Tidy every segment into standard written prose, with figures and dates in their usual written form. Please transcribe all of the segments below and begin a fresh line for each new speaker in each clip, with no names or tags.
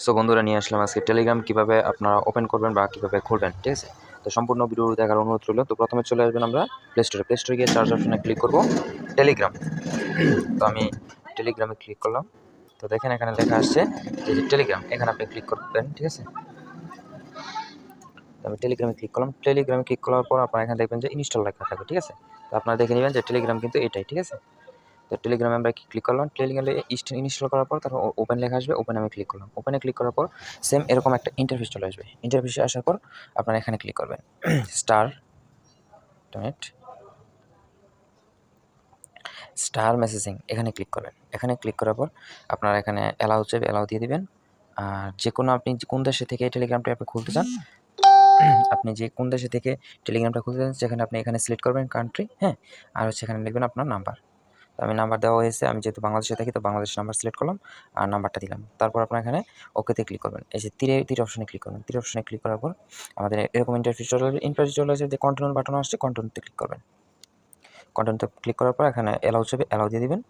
So বন্ধুরা, নিয়ে আসলাম আজকে টেলিগ্রাম কিভাবে আপনারা ওপেন করবেন বা কিভাবে খুলবেন। ঠিক আছে, তো সম্পূর্ণ ভিডিও দেখার অনুরোধ রইল। তো প্রথমে চলে আসবেন আমরা প্লে স্টোরে গিয়ে চার্জ অপশনে ক্লিক করব টেলিগ্রাম। তো আমি টেলিগ্রামে ক্লিক করলাম। তো দেখেন এখানে লেখা আসছে যে টেলিগ্রাম, এখানে আপনি ক্লিক করবেন। ঠিক আছে, তো আমি টেলিগ্রামে ক্লিক করলাম। টেলিগ্রামে ক্লিক করার পর আপনারা এখানে দেখবেন যে ইনস্টল লেখা থাকবে। ঠিক আছে, তো আপনারা দেখে নেবেন যে টেলিগ্রাম কিন্তু এটাই। ঠিক আছে, তো টেলিগ্রামে আমরা ক্লিক করলাম। টেলিগ্রামে ইনস্টল করার পর তারপর ওপেন লেখা আসবে, ওপেনে আমি ক্লিক করলাম। ওপেনে ক্লিক করার পর সেম এরকম একটা ইন্টারফেস চলে আসবে। ইন্টারফেসে আসার পর আপনারা এখানে ক্লিক করবেন স্টার মেসেজিং, এখানে ক্লিক করবেন। এখানে ক্লিক করার পর আপনারা এখানে অ্যালাউ দিয়ে দিবেন। আর যে কোনো আপনি কোন দেশে থেকে টেলিগ্রামটা আপনি খুলতে চান, আপনি যে কোন দেশে থেকে টেলিগ্রামটা খুলতে চান সেখানে আপনি এখানে সিলেক্ট করবেন কান্ট্রি। হ্যাঁ, আর হচ্ছে এখানে লিখবেন আপনার নাম্বার। তো আমি নাম্বার দেওয়া হয়েছে, আমি যেহেতু বাংলাদেশে থাকি তো বাংলাদেশ নাম্বার সিলেক্ট করলাম আর নাম্বারটা দিলাম। তারপর আপনার এখানে ওকেতে ক্লিক করবেন। এই যে তীর অপশনে ক্লিক করবেন। তীর অপশনে ক্লিক করার পর আমাদের এরকম ইন্টারফেস চলে আসে যে কন্টিনিউ বাটন আসছে, কন্টিনিউতে ক্লিক করবেন। কন্টিনিউতে ক্লিক করার পর এখানে অ্যালাউ দিয়ে দিবেন।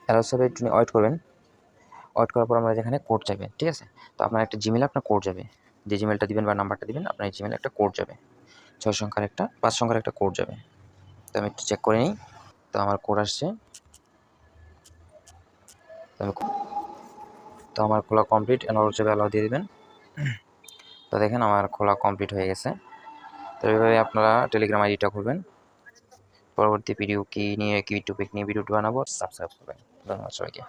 অ্যালাউ হিসেবে একটু ওয়েট করবেন। ওয়েট করার পর আমরা যেখানে কোড যাবে। ঠিক আছে, তো আপনার একটা জিমেলে আপনার কোড যাবে। যে জিমেলটা দিবেন বা নাম্বারটা দিবেন, আপনার এই জিমেলে একটা কোড যাবে। 6 সংখ্যার একটা 5 সংখ্যার একটা কোড যাবে। তো আমি একটু চেক করে নিই। তো আমার কোড আসছে। তো আমার খোলা কমপ্লিট, অ্যালাউ দিয়ে দিবেন। তো দেখেন আমার খোলা কমপ্লিট হয়ে গেছে। তো এইভাবে আপনারা টেলিগ্রাম আইডিটা খুলবেন। পরবর্তী ভিডিও কি নিয়ে, কি টপিক নিয়ে ভিডিওটি বানাবো, সাবস্ক্রাইব করবেন। ধন্যবাদ সবাইকে।